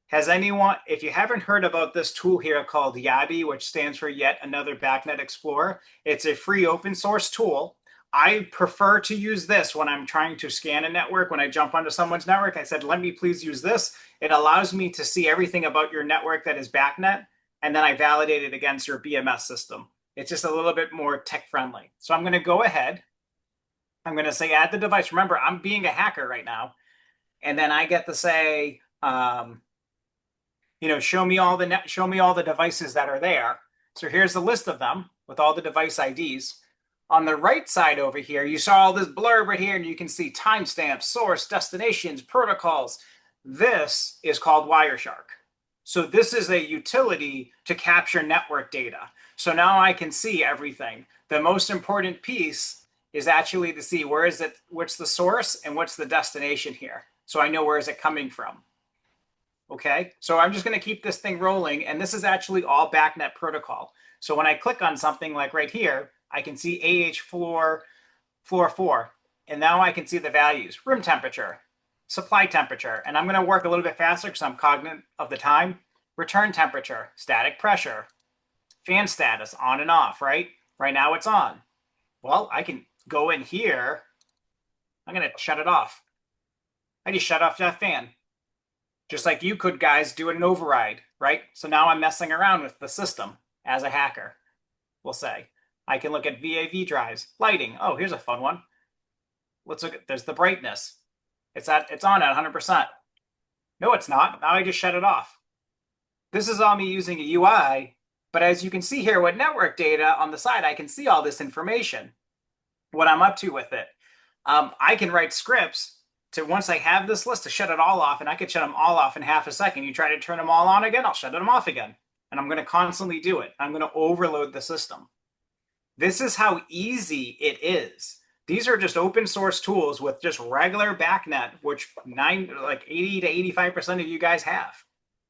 Has anyone, if you haven't heard about this tool here called YABI, which stands for Yet Another BACnet Explorer, it's a free open source tool. I prefer to use this when I'm trying to scan a network. When I jump onto someone's network, I said, let me please use this. It allows me to see everything about your network that is BACnet, and then I validate it against your BMS system. It's just a little bit more tech friendly. So I'm going to go ahead. I'm going to say add the device. Remember, I'm being a hacker right now. And then I get to say, show me all the devices that are there. So here's the list of them with all the device IDs. On the right side over here, you saw all this blurb right here, and you can see timestamps, source, destinations, protocols. This is called Wireshark. So this is a utility to capture network data. So now I can see everything. The most important piece is actually to see where is it, what's the source and what's the destination here. So I know where is it coming from. Okay, so I'm just going to keep this thing rolling, and this is actually all BACnet protocol. So when I click on something like right here, I can see AH floor 4, and now I can see the values: room temperature, supply temperature, and I'm going to work a little bit faster because I'm cognizant of the time. Return temperature, static pressure, fan status, on and off, right? Right now it's on. Well, I can go in here. I'm going to shut it off. I just shut off that fan. Just like you could, guys, do an override, right? So now I'm messing around with the system as a hacker, we'll say. I can look at VAV drives, lighting. Oh, here's a fun one. Let's look at, there's the brightness. It's on at 100%. No, it's not. Now I just shut it off. This is all me using a UI, but as you can see here with network data on the side, I can see all this information, what I'm up to with it. I can write scripts to, once I have this list, to shut it all off, and I could shut them all off in half a second. You try to turn them all on again, I'll shut them off again. And I'm going to constantly do it. I'm going to overload the system. This is how easy it is. These are just open source tools with just regular BACnet, which 80 to 85% of you guys have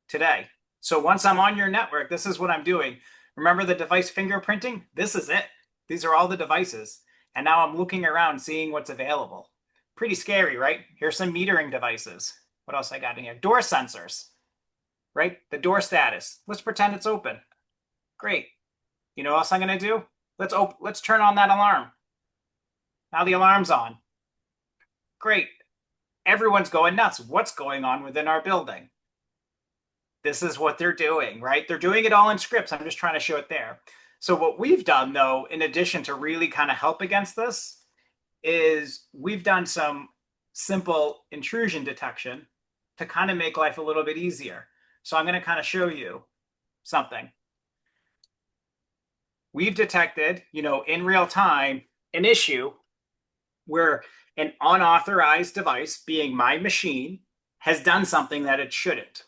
today. So once I'm on your network, this is what I'm doing. Remember the device fingerprinting? This is it. These are all the devices. And now I'm looking around, seeing what's available. Pretty scary, right? Here's some metering devices. What else I got in here? Door sensors, right? The door status. Let's pretend it's open. Great. You know what else I'm going to do? Let's turn on that alarm. Now the alarm's on. Great. Everyone's going nuts. What's going on within our building? This is what they're doing, right? They're doing it all in scripts. I'm just trying to show it there. So what we've done, though, in addition to really kind of help against this, is we've done some simple intrusion detection to kind of make life a little bit easier. So I'm going to kind of show you something. We've detected, in real time, an issue where an unauthorized device, being my machine, has done something that it shouldn't,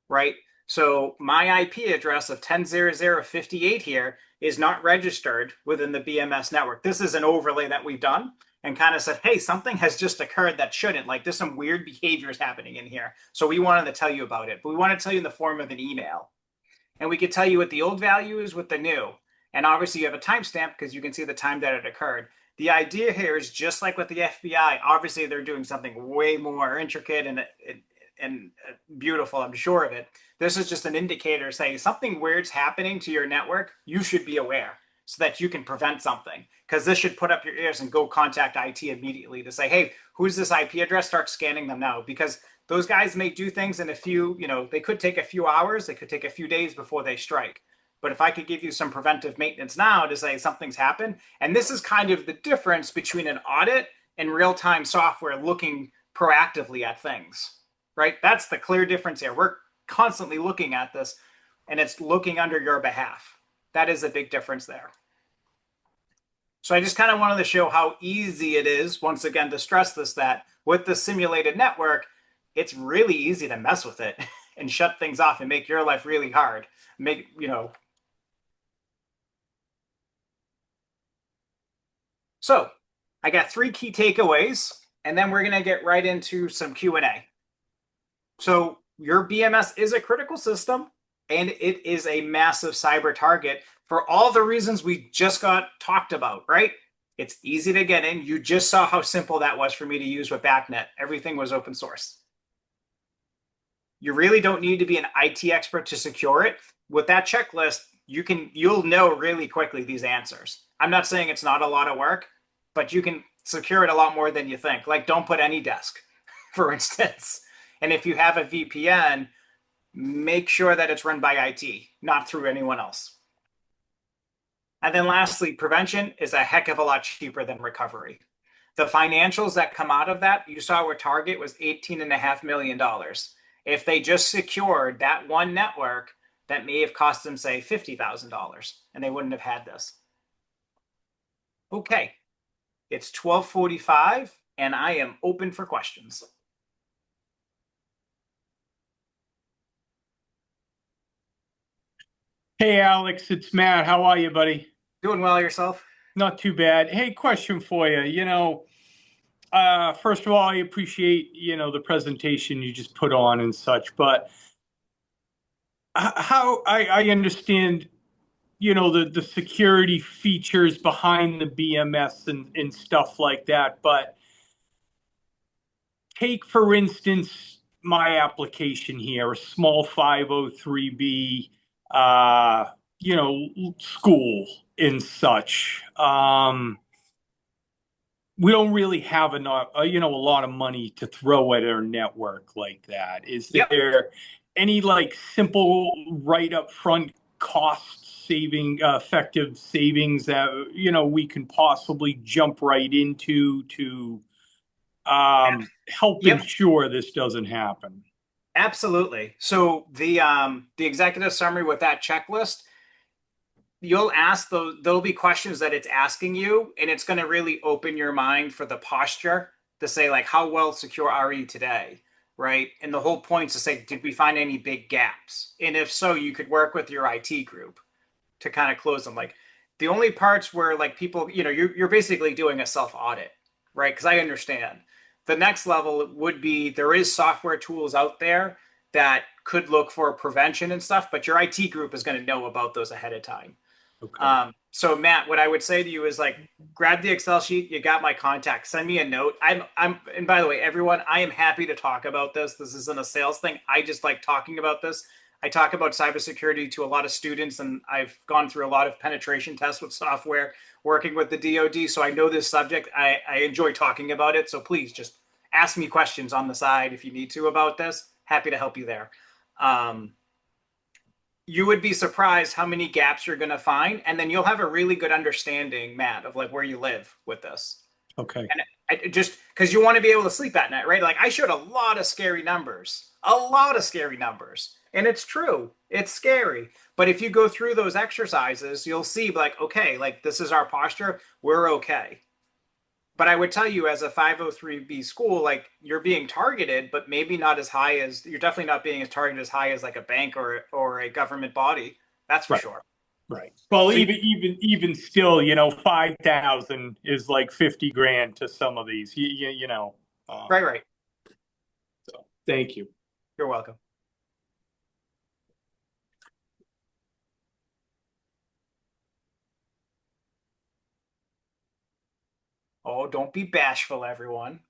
right? So my IP address of 10.0.0.58 here is not registered within the BMS network. This is an overlay that we've done and kind of said, hey, something has just occurred that shouldn't. Like, there's some weird behaviors happening in here. So we wanted to tell you about it, but we want to tell you in the form of an email. And we could tell you what the old value is with the new. And obviously you have a timestamp because you can see the time that it occurred. The idea here is just like with the FBI. Obviously they're doing something way more intricate and and beautiful, I'm sure of it. This is just an indicator saying something weird's happening to your network. You should be aware so that you can prevent something, because this should put up your ears and go contact IT immediately to say, hey, who's this IP address? Start scanning them now, because those guys may do things in a few, they could take a few hours, they could take a few days before they strike. But if I could give you some preventive maintenance now to say something's happened, and this is kind of the difference between an audit and real-time software looking proactively at things, right? That's the clear difference here. We're constantly looking at this, and it's looking under your behalf. That is a big difference there. So I just kind of wanted to show how easy it is, once again, to stress this, that with the simulated network, it's really easy to mess with it and shut things off and make your life really hard. So I got 3 key takeaways, and then we're going to get right into some Q&A. So your BMS is a critical system, and it is a massive cyber target for all the reasons we just got talked about, right? It's easy to get in. You just saw how simple that was for me to use with BACnet. Everything was open source. You really don't need to be an IT expert to secure it. With that checklist, you'll know really quickly these answers. I'm not saying it's not a lot of work, but you can secure it a lot more than you think. Like, don't put any disk, for instance. And if you have a VPN, make sure that it's run by IT, not through anyone else. And then lastly, prevention is a heck of a lot cheaper than recovery. The financials that come out of that, you saw where Target was $18.5 million. If they just secured that one network, that may have cost them, say, $50,000, and they wouldn't have had this. Okay, it's 12:45, and I am open for questions. Hey, Alex, it's Matt. How are you, buddy? Doing well yourself? Not too bad. Hey, question for you. First of all, I appreciate, the presentation you just put on and such, but how I understand, the security features behind the BMS and stuff like that. But take, for instance, my application here, a small 503B, school and such. We don't really have a lot of money to throw at our network like that. Is there any simple right up front cost saving, effective savings that we can possibly jump right into to help ensure this doesn't happen? Absolutely. So the executive summary with that checklist, you'll ask there'll be questions that it's asking you, and it's going to really open your mind for the posture to say, like, how well secure are you today, right? And the whole point is to say, did we find any big gaps? And if so, you could work with your IT group to kind of close them. Like, the only parts where people, you're basically doing a self audit, right? Because I understand. The next level would be, there is software tools out there that could look for prevention and stuff, but your IT group is going to know about those ahead of time. Okay. So Matt, what I would say to you is, grab the Excel sheet. You got my contact. Send me a note. And by the way, everyone, I am happy to talk about this. This isn't a sales thing. I just like talking about this. I talk about cybersecurity to a lot of students, and I've gone through a lot of penetration tests with software, working with the DoD. So I know this subject. I enjoy talking about it. So please just ask me questions on the side if you need to about this. Happy to help you there. You would be surprised how many gaps you're going to find. And then you'll have a really good understanding, Matt, of where you live with this. Okay. And just because you want to be able to sleep at night, right? I showed a lot of scary numbers, and it's true. It's scary. But if you go through those exercises, you'll see okay, this is our posture. We're okay. But I would tell you, as a 503B school, you're being targeted, but maybe not as high as, you're definitely not being as targeted as high as a bank or a government body. That's for sure. Right. Well, So even still, 5,000 is like 50 grand to some of these, Right. So thank you. You're welcome. Oh, don't be bashful, everyone.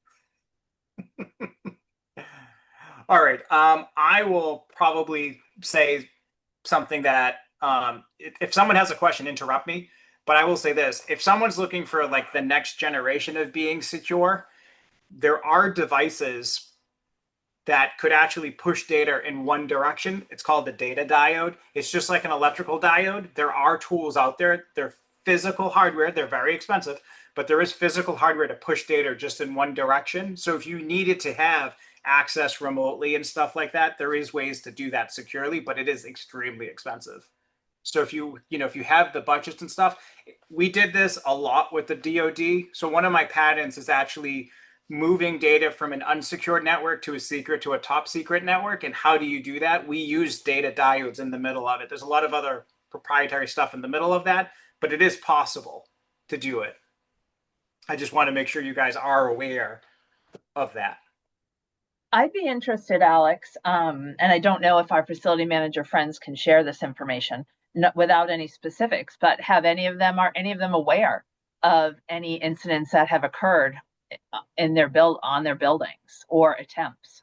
All right. I will probably say something that if someone has a question, interrupt me. But I will say this: if someone's looking for like the next generation of being secure, there are devices that could actually push data in one direction. It's called the data diode. It's just like an electrical diode. There are tools out there. They're physical hardware. They're very expensive, but there is physical hardware to push data just in one direction. So if you needed to have access remotely and stuff like that, there is ways to do that securely, but it is extremely expensive. So if you have the budgets and stuff, we did this a lot with the DoD. So one of my patents is actually moving data from an unsecured network to a secret to a top secret network. And how do you do that? We use data diodes in the middle of it. There's a lot of other proprietary stuff in the middle of that, but it is possible to do it. I just want to make sure you guys are aware of that. I'd be interested, Alex, and I don't know if our facility manager friends can share this information without any specifics, but are any of them aware of any incidents that have occurred in on their buildings or attempts?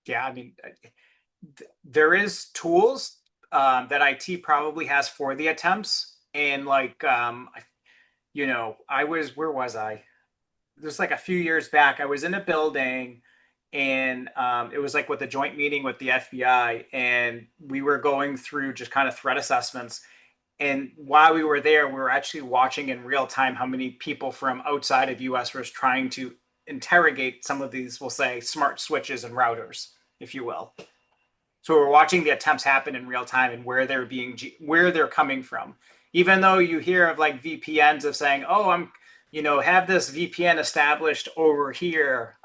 Yeah, I mean, there is tools that IT probably has for the attempts, and like where was I? There's like a few years back, I was in a building and it was like with a joint meeting with the FBI, and we were going through just kind of threat assessments. And while we were there, we were actually watching in real time how many people from outside of US was trying to interrogate some of these, we'll say, smart switches and routers, if you will. So we're watching the attempts happen in real time and where they're coming from. Even though you hear of like VPNs of saying, "Oh, have this VPN established over here."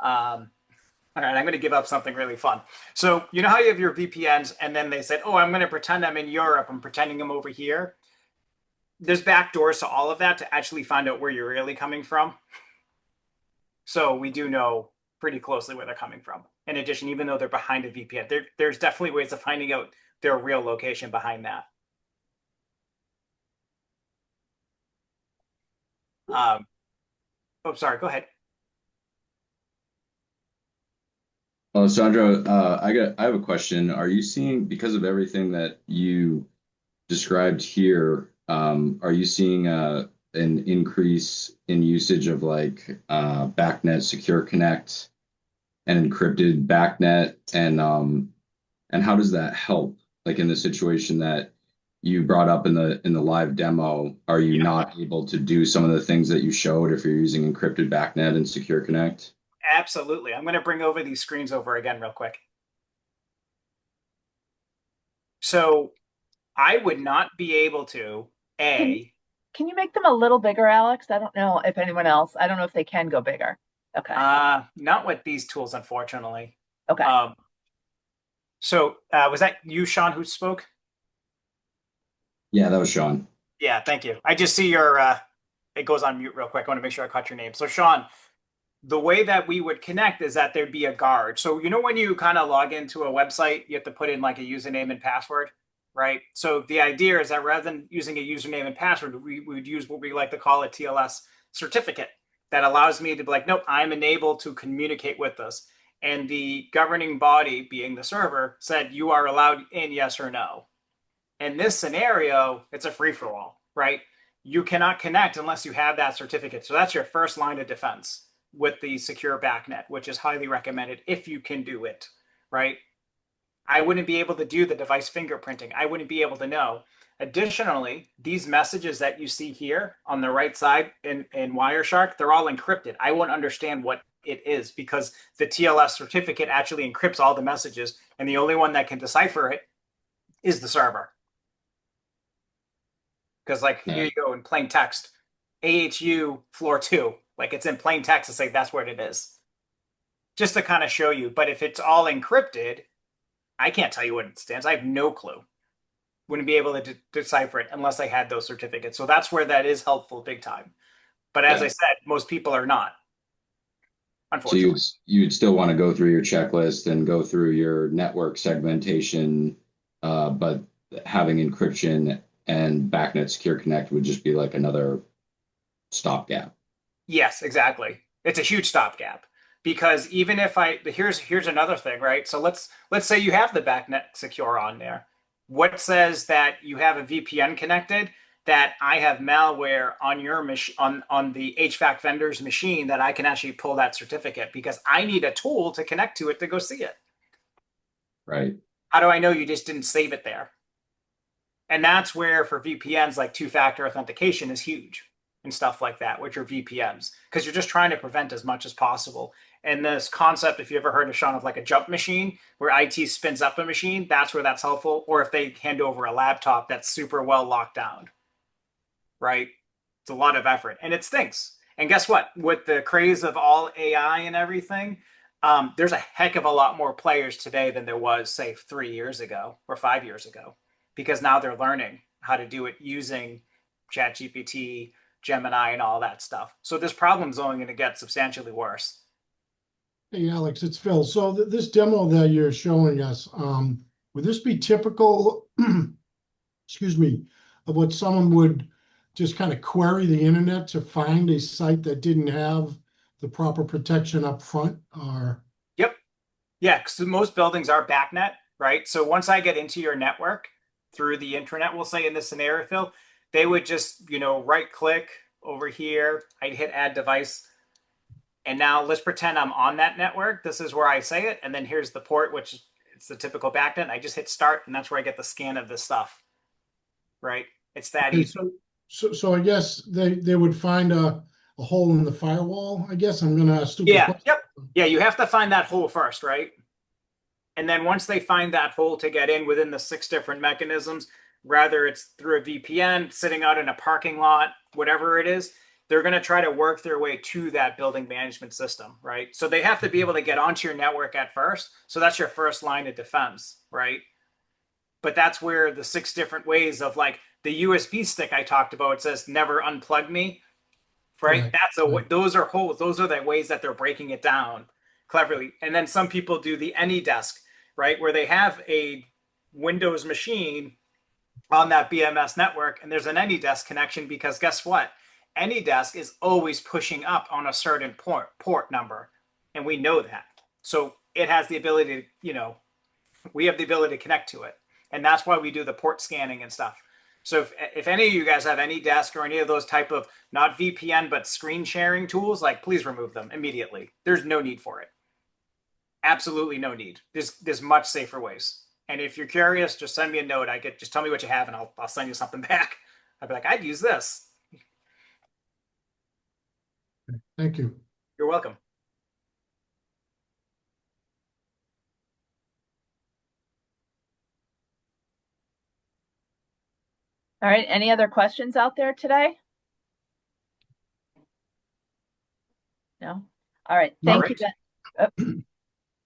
All right, I'm going to give up something really fun. So you know how you have your VPNs, and then they said, "Oh, I'm going to pretend I'm in Europe. I'm pretending I'm over here." There's backdoors to all of that to actually find out where you're really coming from. So we do know pretty closely where they're coming from. In addition, even though they're behind a VPN, there's definitely ways of finding out their real location behind that. Sorry, go ahead. Alessandro, I have a question. Are you seeing, because of everything that you described here, are you seeing an increase in usage of like BACnet, Secure Connect, and encrypted BACnet, and how does that help? Like in the situation that you brought up in the live demo, are you not able to do some of the things that you showed if you're using encrypted BACnet and Secure Connect? Absolutely. I'm going to bring over these screens over again real quick. So I would not be able to, Can you make them a little bigger, Alex? I don't know if anyone else, I don't know if they can go bigger. Okay. Not with these tools, unfortunately. Okay. So was that you, Sean, who spoke? Yeah, that was Sean. Yeah, thank you. I just see your, it goes on mute real quick. I want to make sure I caught your name. So Sean, the way that we would connect is that there'd be a guard. So when you kind of log into a website, you have to put in like a username and password, right? So the idea is that rather than using a username and password, we would use what we like to call a TLS certificate that allows me to be like, nope, I'm enabled to communicate with this. And the governing body, being the server, said you are allowed in, yes or no. In this scenario, it's a free-for-all, right? You cannot connect unless you have that certificate. So that's your first line of defense with the secure BACnet, which is highly recommended if you can do it, right? I wouldn't be able to do the device fingerprinting. I wouldn't be able to know. Additionally, these messages that you see here on the right side in Wireshark, they're all encrypted. I won't understand what it is because the TLS certificate actually encrypts all the messages, and the only one that can decipher it is the server. Because here you go in plain text, AHU floor 2, like it's in plain text to say that's what it is. Just to kind of show you. But if it's all encrypted, I can't tell you what it stands. I have no clue. Wouldn't be able to decipher it unless I had those certificates. So that's where that is helpful big time. But as I said, most people are not. Unfortunately. So you'd still want to go through your checklist and go through your network segmentation, but having encryption and BACnet Secure Connect would just be like another stopgap. Yes, exactly. It's a huge stopgap because even if here's another thing, right? So let's say you have the BACnet secure on there. What says that you have a VPN connected that I have malware on your machine on the HVAC vendor's machine that I can actually pull that certificate because I need a tool to connect to it to go see it. Right. How do I know you just didn't save it there? And that's where for VPNs, like two-factor authentication is huge and stuff like that, which are VPNs, because you're just trying to prevent as much as possible. And this concept, if you ever heard of Sean, of like a jump machine where IT spins up a machine, that's where that's helpful. Or if they hand over a laptop that's super well locked down, right? It's a lot of effort and it stinks. And guess what? With the craze of all AI and everything, there's a heck of a lot more players today than there was, say, 3 years ago or 5 years ago, because now they're learning how to do it using ChatGPT, Gemini, and all that stuff. So this problem's only going to get substantially worse. Hey, Alex, it's Phil. So this demo that you're showing us, would this be typical, excuse me, of what someone would just kind of query the internet to find a site that didn't have the proper protection up front? Or Yep. Yeah, because most buildings are BACnet, right? So once I get into your network through the intranet, we'll say in this scenario, Phil, they would just, right click over here. I'd hit add device. And now let's pretend I'm on that network. This is where I say it. And then here's the port, which it's the typical BACnet. I just hit start, and that's where I get the scan of this stuff, right? It's that okay, easy. so I guess they would find a hole in the firewall. I guess I'm gonna ask stupid Yeah, question. yep. Yeah, you have to find that hole first, right? And then once they find that hole to get in within the 6 different mechanisms, whether it's through a VPN, sitting out in a parking lot, whatever it is, they're going to try to work their way to that building management system, right? So they have to be able to get onto your network at first. So that's your first line of defense, right? But that's where the 6 different ways of like the USB stick I talked about, it says never unplug me, right? Right, That's a right. those are holes. Those are the ways that they're breaking it down cleverly. And then some people do the AnyDesk, right, where they have a Windows machine on that BMS network, and there's an AnyDesk connection because guess what? AnyDesk is always pushing up on a certain port number, and we know that. So it has the ability to, we have the ability to connect to it, and that's why we do the port scanning and stuff. So if any of you guys have AnyDesk or any of those type of not VPN but screen sharing tools, like please remove them immediately. There's no need for it. Absolutely no need. There's much safer ways. And if you're curious, just send me a note. Just tell me what you have, and I'll send you something back. I'd be like, I'd use this. Thank you. You're welcome. All right. Any other questions out there today? No. All right. Thank you.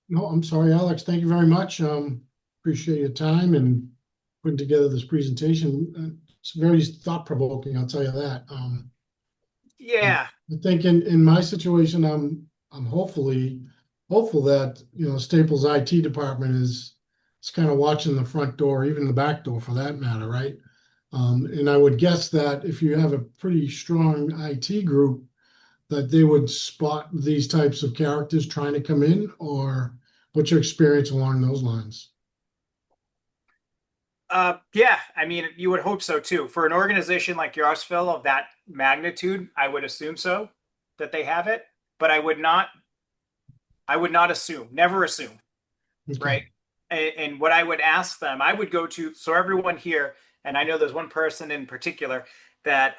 No, I'm sorry, Alex. Thank you very much. Appreciate your time and putting together this presentation. It's very thought-provoking, I'll tell you that. Yeah. I think in my situation, I'm hopeful that Staples IT department is kind of watching the front door, even the back door for that matter, right? And I would guess that if you have a pretty strong IT group, that they would spot these types of characters trying to come in, or what's your experience along those lines? Yeah, I mean, you would hope so too. For an organization like yours, Phil, of that magnitude, I would assume so, that they have it. But I would not assume, never assume, Okay. right? And what I would ask them, I would go to, so everyone here, and I know there's one person in particular that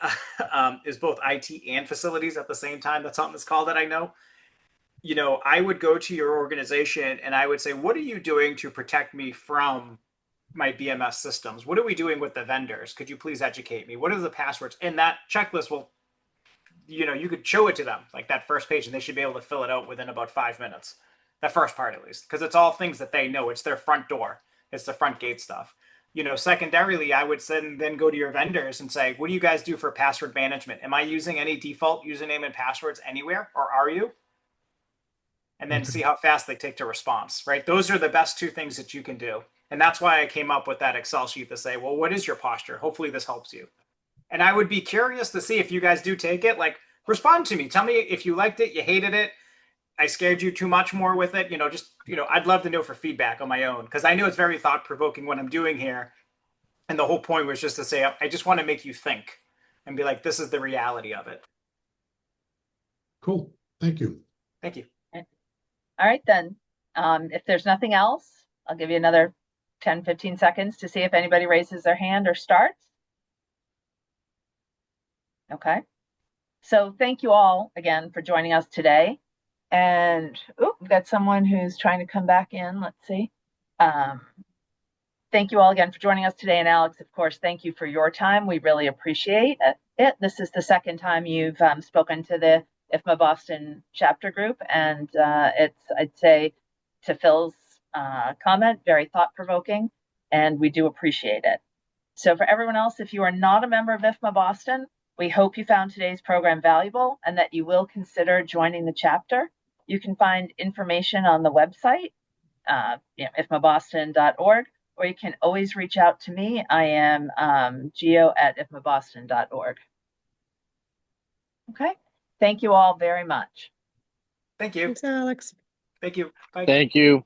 is both IT and facilities at the same time. That's something that's called that I know. I would go to your organization and I would say, what are you doing to protect me from my BMS systems? What are we doing with the vendors? Could you please educate me? What are the passwords? And that checklist will, you could show it to them, like that first page, and they should be able to fill it out within about 5 minutes. That first part, at least, because it's all things that they know. It's their front door. It's the front gate stuff. Secondarily, I would then go to your vendors and say, what do you guys do for password management? Am I using any default username and passwords anywhere, or are you? And then see how fast they take to response, right? Those are the best 2 things that you can do. And that's why I came up with that Excel sheet to say, well, what is your posture? Hopefully this helps you. And I would be curious to see if you guys do take it, like, respond to me. Tell me if you liked it, you hated it, I scared you too much more with it. I'd love to know for feedback on my own, because I know it's very thought provoking what I'm doing here. And the whole point was just to say, I just want to make you think and be like, this is the reality of it. Cool. Thank you. Thank you. All right, then. If there's nothing else, I'll give you another 10, 15 seconds to see if anybody raises their hand or starts. Okay. So thank you all again for joining us today. And we've got someone who's trying to come back in. Let's see. Thank you all again for joining us today. And Alex, of course, thank you for your time. We really appreciate it. This is the second time you've spoken to the IFMA Boston chapter group. And it's, I'd say, to Phil's comment, very thought-provoking, and we do appreciate it. So for everyone else, if you are not a member of IFMA Boston, we hope you found today's program valuable and that you will consider joining the chapter. You can find information on the website, ifmaboston.org, or you can always reach out to me. I am geo@ifmaboston.org. Okay. Thank you all very much. Thank you. Thanks, Alex. Thank you. Bye. Thank you.